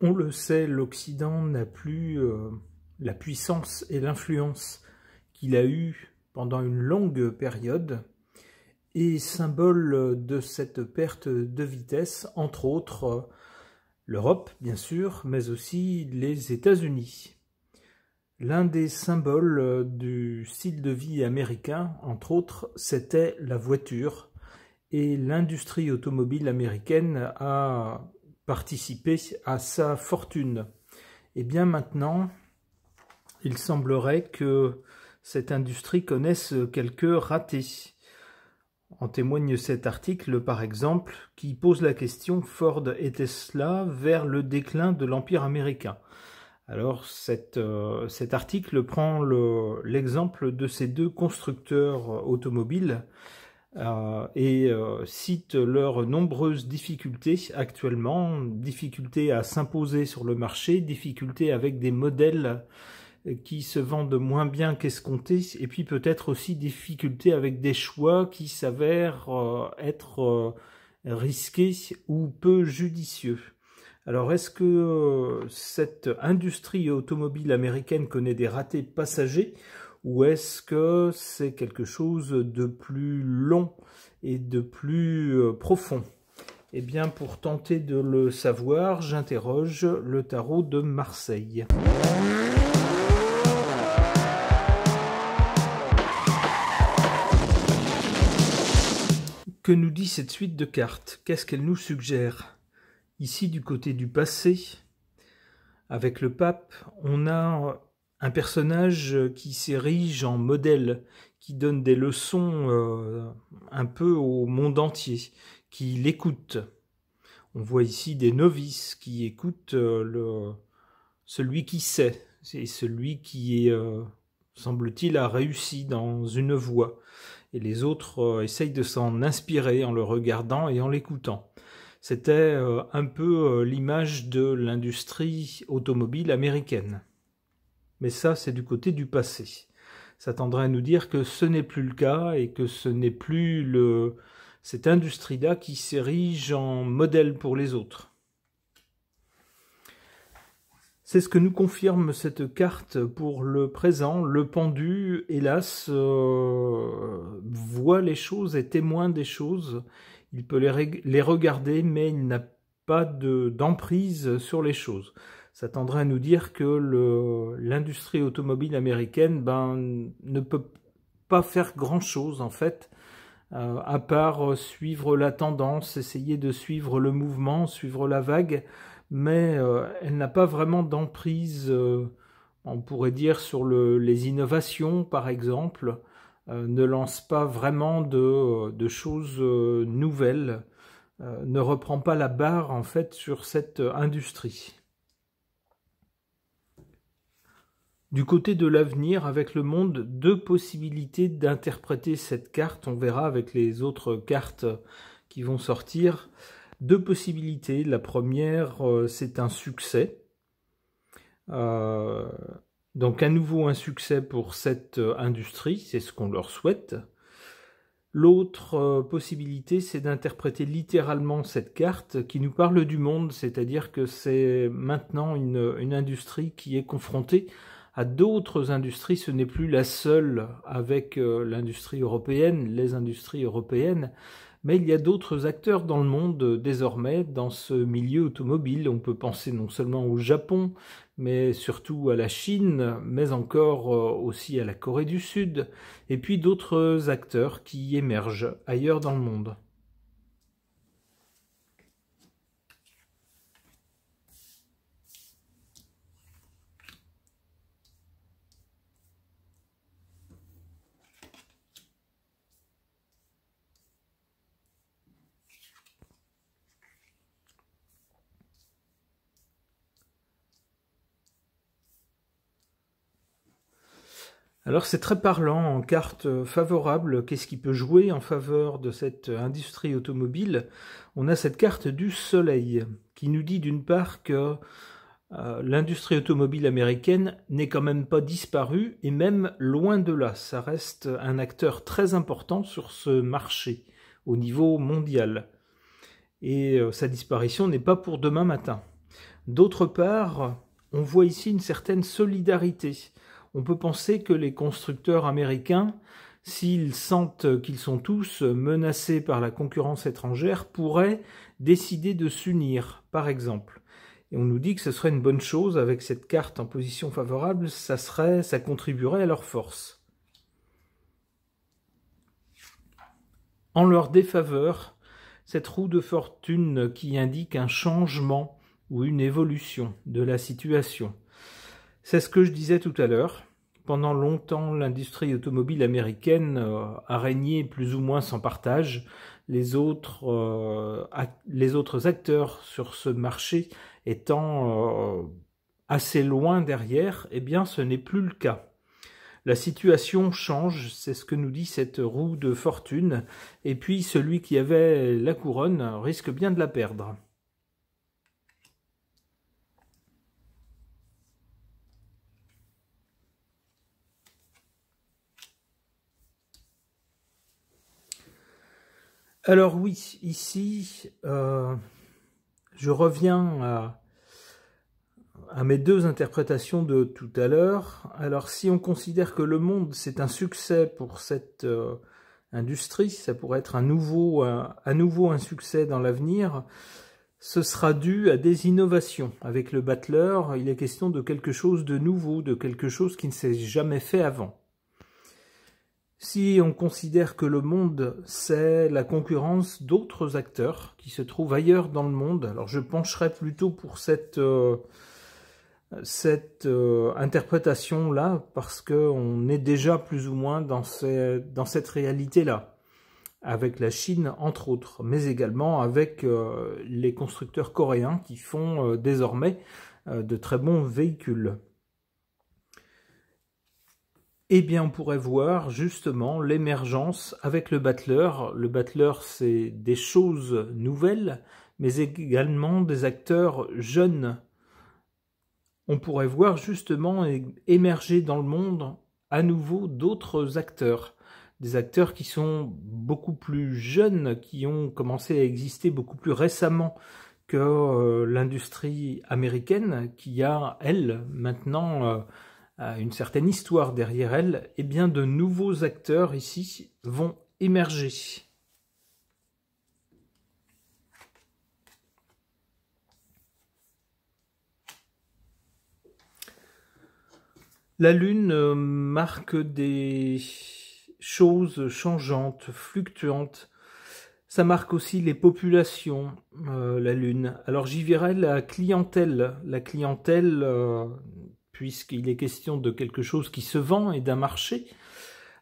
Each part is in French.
On le sait, l'Occident n'a plus la puissance et l'influence qu'il a eue pendant une longue période, et symbole de cette perte de vitesse, entre autres, l'Europe, bien sûr, mais aussi les États-Unis. L'un des symboles du style de vie américain, entre autres, c'était la voiture, et l'industrie automobile américaine a participé à sa fortune. Et bien maintenant, il semblerait que cette industrie connaisse quelques ratés. En témoigne cet article, par exemple, qui pose la question Ford et Tesla vers le déclin de l'empire américain. Alors cet article prend l'exemple de ces deux constructeurs automobiles et cite leurs nombreuses difficultés actuellement, difficultés à s'imposer sur le marché, difficultés avec des modèles qui se vendent moins bien qu'escomptés, et puis peut-être aussi difficultés avec des choix qui s'avèrent être risqués ou peu judicieux. Alors est-ce que cette industrie automobile américaine connaît des ratés passagers, ou est-ce que c'est quelque chose de plus long et de plus profond? Eh bien, pour tenter de le savoir, j'interroge le tarot de Marseille. Que nous dit cette suite de cartes? Qu'est-ce qu'elle nous suggère? Ici, du côté du passé, avec le pape, on a un personnage qui s'érige en modèle, qui donne des leçons un peu au monde entier, qui l'écoute. On voit ici des novices qui écoutent celui qui sait, c'est celui qui, semble-t-il, a réussi dans une voie. Et les autres essayent de s'en inspirer en le regardant et en l'écoutant. C'était un peu l'image de l'industrie automobile américaine. Mais ça, c'est du côté du passé. Ça tendrait à nous dire que ce n'est plus le cas et que ce n'est plus cette industrie-là qui s'érige en modèle pour les autres. C'est ce que nous confirme cette carte pour le présent. Le pendu, hélas, voit les choses, est témoin des choses. Il peut les regarder, mais il n'a pas d'emprise sur les choses. Ça tendrait à nous dire que l'industrie automobile américaine ne peut pas faire grand-chose, en fait, à part suivre la tendance, essayer de suivre le mouvement, suivre la vague, mais elle n'a pas vraiment d'emprise, on pourrait dire, sur les innovations, par exemple, ne lance pas vraiment de choses nouvelles, ne reprend pas la barre, en fait, sur cette industrie. Du côté de l'avenir, avec le monde, deux possibilités d'interpréter cette carte. On verra avec les autres cartes qui vont sortir. Deux possibilités. La première, c'est un succès. Donc à nouveau un succès pour cette industrie, c'est ce qu'on leur souhaite. L'autre possibilité, c'est d'interpréter littéralement cette carte qui nous parle du monde, c'est-à-dire que c'est maintenant une industrie qui est confrontée à d'autres industries. Ce n'est plus la seule avec l'industrie européenne, les industries européennes, mais il y a d'autres acteurs dans le monde désormais, dans ce milieu automobile. On peut penser non seulement au Japon, mais surtout à la Chine, mais encore aussi à la Corée du Sud, et puis d'autres acteurs qui émergent ailleurs dans le monde. Alors c'est très parlant en carte favorable. Qu'est-ce qui peut jouer en faveur de cette industrie automobile? On a cette carte du soleil qui nous dit d'une part que l'industrie automobile américaine n'est quand même pas disparue, et même loin de là. Ça reste un acteur très important sur ce marché au niveau mondial. Et sa disparition n'est pas pour demain matin. D'autre part, on voit ici une certaine solidarité. On peut penser que les constructeurs américains, s'ils sentent qu'ils sont tous menacés par la concurrence étrangère, pourraient décider de s'unir, par exemple. Et on nous dit que ce serait une bonne chose avec cette carte en position favorable, ça contribuerait à leur force. En leur défaveur, cette roue de fortune qui indique un changement ou une évolution de la situation. C'est ce que je disais tout à l'heure. Pendant longtemps, l'industrie automobile américaine a régné plus ou moins sans partage. Les autres acteurs sur ce marché étant assez loin derrière, eh bien ce n'est plus le cas. La situation change, c'est ce que nous dit cette roue de fortune, et puis celui qui avait la couronne risque bien de la perdre. Alors oui, ici, je reviens à mes deux interprétations de tout à l'heure. Alors si on considère que le monde c'est un succès pour cette industrie, ça pourrait être à nouveau un succès dans l'avenir, ce sera dû à des innovations. Avec le battleur, il est question de quelque chose de nouveau, de quelque chose qui ne s'est jamais fait avant. Si on considère que le monde, c'est la concurrence d'autres acteurs qui se trouvent ailleurs dans le monde, alors je pencherais plutôt pour cette interprétation-là, parce qu'on est déjà plus ou moins dans cette réalité-là, avec la Chine entre autres, mais également avec les constructeurs coréens qui font désormais de très bons véhicules. Eh bien, on pourrait voir justement l'émergence avec le battleur. Le battleur, c'est des choses nouvelles, mais également des acteurs jeunes. On pourrait voir justement émerger dans le monde à nouveau d'autres acteurs. Des acteurs qui sont beaucoup plus jeunes, qui ont commencé à exister beaucoup plus récemment que l'industrie américaine, qui a, elle, maintenant une certaine histoire derrière elle. Eh bien, de nouveaux acteurs ici vont émerger. La Lune marque des choses changeantes, fluctuantes. Ça marque aussi les populations, la Lune. Alors j'y verrai la clientèle. La clientèle, puisqu'il est question de quelque chose qui se vend et d'un marché.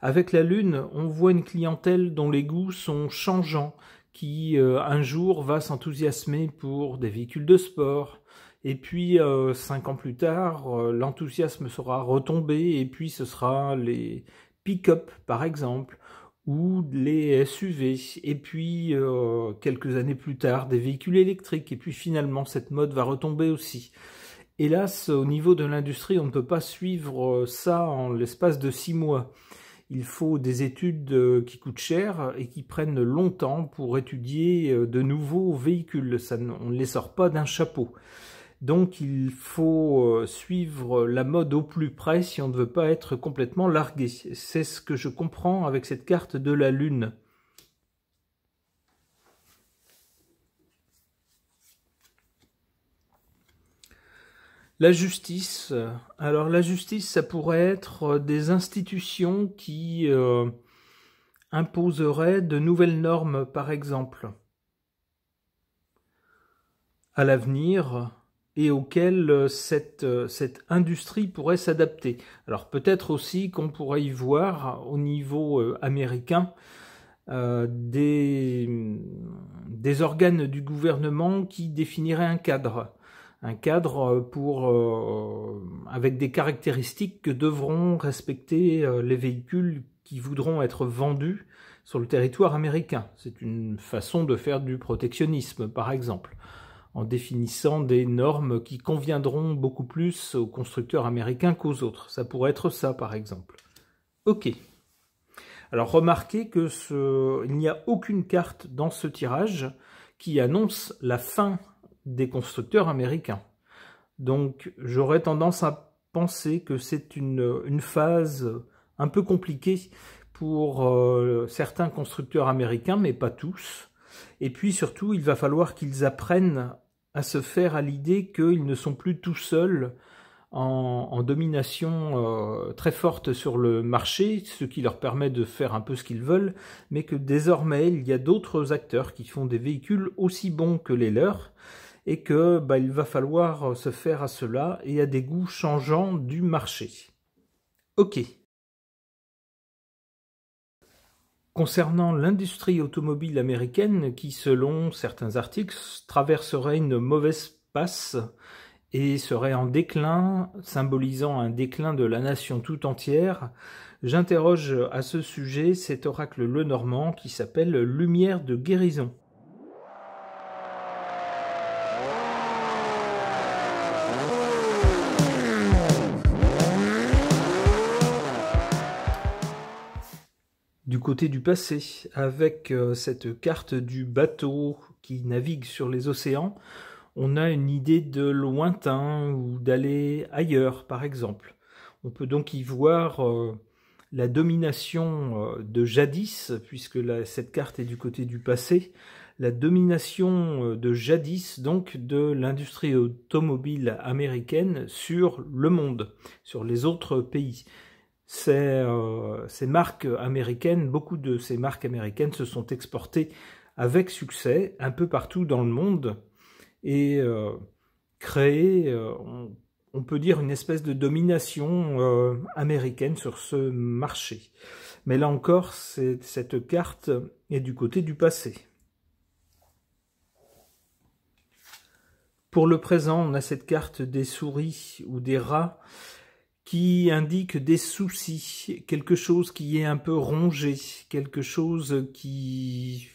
Avec la Lune, on voit une clientèle dont les goûts sont changeants, qui un jour va s'enthousiasmer pour des véhicules de sport, et puis 5 ans plus tard, l'enthousiasme sera retombé, et puis ce sera les pick-up par exemple, ou les SUV, et puis quelques années plus tard, des véhicules électriques, et puis finalement cette mode va retomber aussi. Hélas, au niveau de l'industrie, on ne peut pas suivre ça en l'espace de 6 mois. Il faut des études qui coûtent cher et qui prennent longtemps pour étudier de nouveaux véhicules. On ne les sort pas d'un chapeau. Donc il faut suivre la mode au plus près si on ne veut pas être complètement largué. C'est ce que je comprends avec cette carte de la Lune. La justice. Alors la justice, ça pourrait être des institutions qui imposeraient de nouvelles normes, par exemple, à l'avenir, et auxquelles cette industrie pourrait s'adapter. Alors peut-être aussi qu'on pourrait y voir au niveau américain des organes du gouvernement qui définiraient un cadre avec des caractéristiques que devront respecter les véhicules qui voudront être vendus sur le territoire américain. C'est une façon de faire du protectionnisme, par exemple, en définissant des normes qui conviendront beaucoup plus aux constructeurs américains qu'aux autres. Ça pourrait être ça, par exemple. Ok. Alors remarquez il n'y a aucune carte dans ce tirage qui annonce la fin des constructeurs américains. Donc j'aurais tendance à penser que c'est une phase un peu compliquée pour certains constructeurs américains, mais pas tous. Et puis surtout, il va falloir qu'ils apprennent à se faire à l'idée qu'ils ne sont plus tout seuls en domination très forte sur le marché, ce qui leur permet de faire un peu ce qu'ils veulent, mais que désormais il y a d'autres acteurs qui font des véhicules aussi bons que les leurs, et que il va falloir se faire à cela et à des goûts changeants du marché. Ok. Concernant l'industrie automobile américaine, qui selon certains articles traverserait une mauvaise passe et serait en déclin, symbolisant un déclin de la nation tout entière, j'interroge à ce sujet cet oracle lenormand qui s'appelle Lumière de guérison. Du côté du passé, avec cette carte du bateau qui navigue sur les océans, on a une idée de lointain ou d'aller ailleurs, par exemple. On peut donc y voir la domination de jadis, puisque cette carte est du côté du passé, la domination de jadis, donc de l'industrie automobile américaine sur le monde, sur les autres pays. Ces marques américaines, beaucoup de ces marques américaines se sont exportées avec succès un peu partout dans le monde et créé, on peut dire, une espèce de domination américaine sur ce marché. Mais là encore, cette carte est du côté du passé. Pour le présent, on a cette carte des souris ou des rats qui indique des soucis, quelque chose qui est un peu rongé, quelque chose qui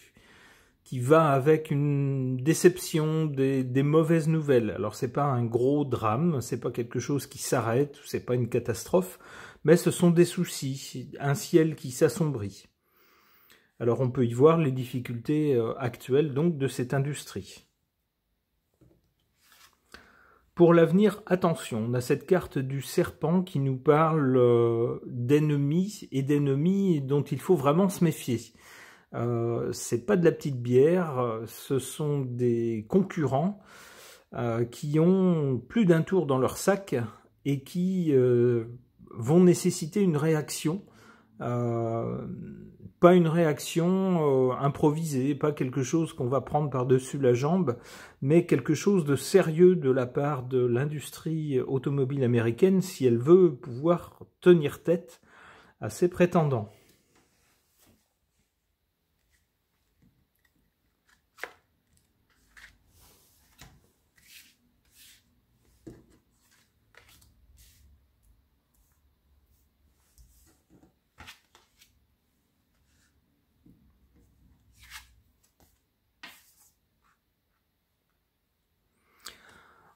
va avec une déception, des mauvaises nouvelles. Alors c'est pas un gros drame, c'est pas quelque chose qui s'arrête, c'est pas une catastrophe, mais ce sont des soucis, un ciel qui s'assombrit. Alors on peut y voir les difficultés actuelles donc de cette industrie. Pour l'avenir, attention, on a cette carte du serpent qui nous parle d'ennemis et d'ennemis dont il faut vraiment se méfier. C'est pas de la petite bière, ce sont des concurrents qui ont plus d'un tour dans leur sac et qui vont nécessiter une réaction. Pas une réaction improvisée, pas quelque chose qu'on va prendre par-dessus la jambe, mais quelque chose de sérieux de la part de l'industrie automobile américaine si elle veut pouvoir tenir tête à ses prétendants.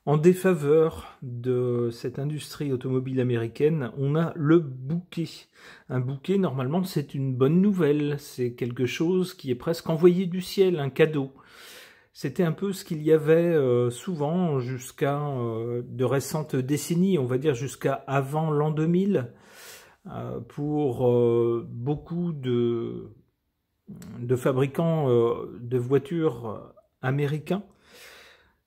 En défaveur de cette industrie automobile américaine, on a le bouquet. Un bouquet, normalement, c'est une bonne nouvelle. C'est quelque chose qui est presque envoyé du ciel, un cadeau. C'était un peu ce qu'il y avait souvent jusqu'à de récentes décennies, on va dire jusqu'à avant l'an 2000, pour beaucoup de fabricants de voitures américains.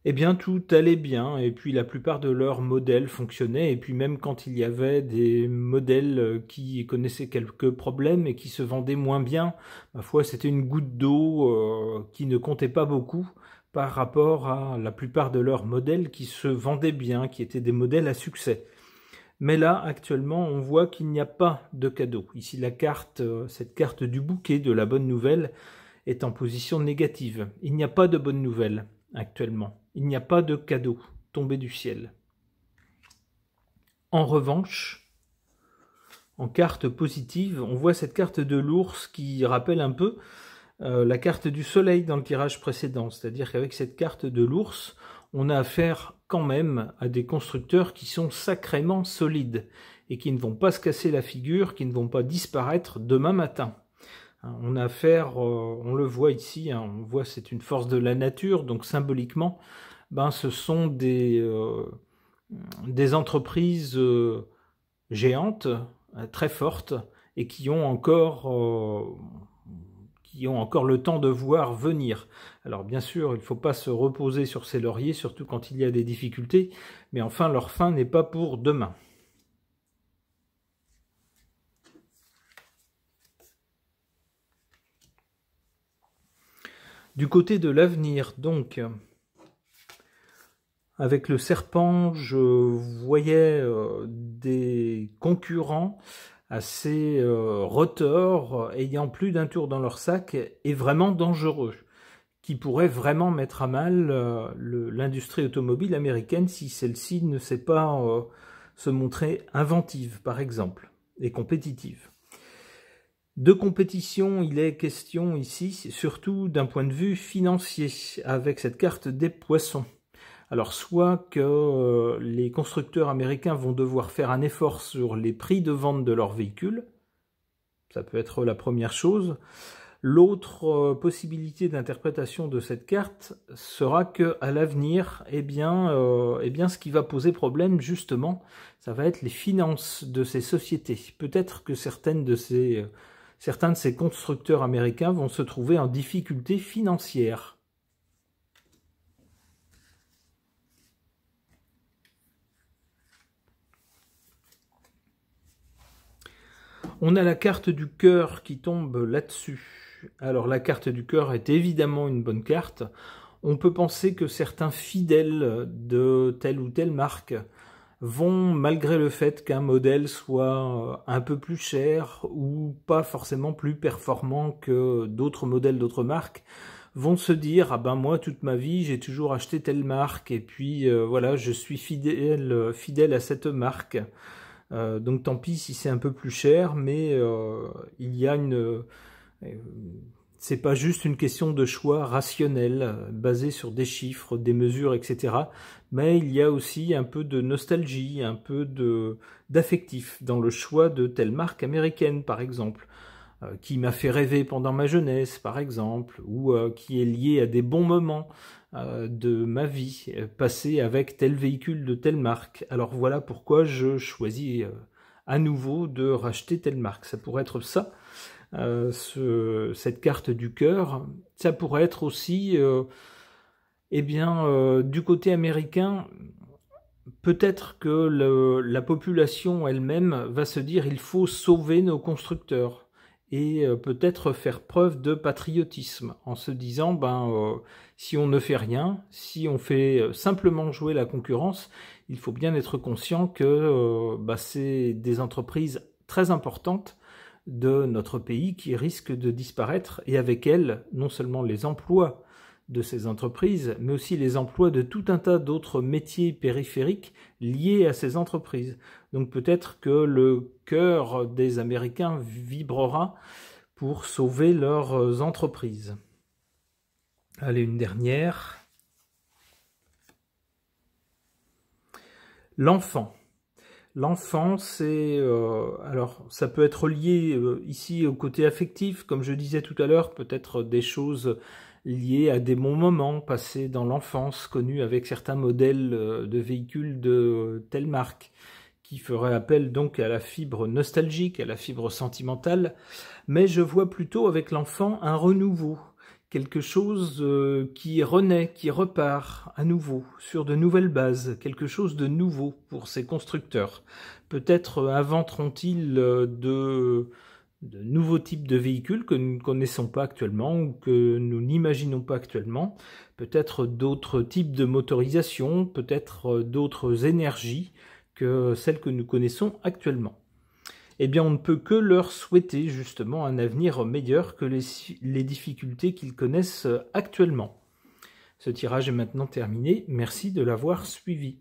Eh bien, tout allait bien, et puis la plupart de leurs modèles fonctionnaient, et puis même quand il y avait des modèles qui connaissaient quelques problèmes et qui se vendaient moins bien, ma foi, c'était une goutte d'eau qui ne comptait pas beaucoup par rapport à la plupart de leurs modèles qui se vendaient bien, qui étaient des modèles à succès. Mais là, actuellement, on voit qu'il n'y a pas de cadeau. Ici, la carte, cette carte du bouquet de la bonne nouvelle est en position négative. Il n'y a pas de bonne nouvelle actuellement. Il n'y a pas de cadeau tombé du ciel. En revanche, en carte positive, on voit cette carte de l'ours qui rappelle un peu la carte du soleil dans le tirage précédent. C'est-à-dire qu'avec cette carte de l'ours, on a affaire quand même à des constructeurs qui sont sacrément solides et qui ne vont pas se casser la figure, qui ne vont pas disparaître demain matin. On a affaire, on le voit ici, on voit c'est une force de la nature, donc symboliquement, ce sont des des entreprises géantes, très fortes, et qui ont encore le temps de voir venir. Alors bien sûr, il ne faut pas se reposer sur ses lauriers, surtout quand il y a des difficultés, mais enfin leur fin n'est pas pour demain. Du côté de l'avenir, donc, avec le serpent, je voyais des concurrents assez retors, ayant plus d'un tour dans leur sac, et vraiment dangereux, qui pourraient vraiment mettre à mal l'industrie automobile américaine si celle-ci ne sait pas se montrer inventive, par exemple, et compétitive. De compétition, il est question ici, surtout d'un point de vue financier, avec cette carte des poissons. Alors, soit que les constructeurs américains vont devoir faire un effort sur les prix de vente de leurs véhicules, ça peut être la première chose. L'autre possibilité d'interprétation de cette carte sera que, à l'avenir, eh bien, ce qui va poser problème, justement, ça va être les finances de ces sociétés. Peut-être que certains de ces constructeurs américains vont se trouver en difficulté financière. On a la carte du cœur qui tombe là-dessus. Alors la carte du cœur est évidemment une bonne carte. On peut penser que certains fidèles de telle ou telle marque vont, malgré le fait qu'un modèle soit un peu plus cher ou pas forcément plus performant que d'autres modèles d'autres marques, vont se dire « Ah ben moi, toute ma vie, j'ai toujours acheté telle marque et puis voilà, je suis fidèle à cette marque. Donc tant pis si c'est un peu plus cher, mais il y a c'est pas juste une question de choix rationnel, basé sur des chiffres, des mesures, etc. Mais il y a aussi un peu de nostalgie, un peu d'affectif dans le choix de telle marque américaine, par exemple, qui m'a fait rêver pendant ma jeunesse, par exemple, ou qui est lié à des bons moments de ma vie passée avec tel véhicule de telle marque. Alors voilà pourquoi je choisis à nouveau de racheter telle marque. Ça pourrait être ça, cette carte du cœur. Ça pourrait être aussi, du côté américain, peut-être que la population elle-même va se dire il faut sauver nos constructeurs. Et peut-être faire preuve de patriotisme en se disant si on ne fait rien, si on fait simplement jouer la concurrence, il faut bien être conscient que c'est des entreprises très importantes de notre pays qui risquent de disparaître et avec elles non seulement les emplois de ces entreprises, mais aussi les emplois de tout un tas d'autres métiers périphériques liés à ces entreprises. Donc peut-être que le cœur des Américains vibrera pour sauver leurs entreprises. Allez, une dernière. L'enfant. L'enfant, c'est... alors, ça peut être lié ici au côté affectif, comme je disais tout à l'heure, peut-être des choses liées à des bons moments passés dans l'enfance, connus avec certains modèles de véhicules de telle marque, qui ferait appel donc à la fibre nostalgique, à la fibre sentimentale, mais je vois plutôt avec l'enfant un renouveau, quelque chose qui renaît, qui repart à nouveau, sur de nouvelles bases, quelque chose de nouveau pour ces constructeurs. Peut-être inventeront-ils de nouveaux types de véhicules que nous ne connaissons pas actuellement ou que nous n'imaginons pas actuellement, peut-être d'autres types de motorisation, peut-être d'autres énergies que celles que nous connaissons actuellement. Eh bien, on ne peut que leur souhaiter justement un avenir meilleur que les difficultés qu'ils connaissent actuellement. Ce tirage est maintenant terminé. Merci de l'avoir suivi.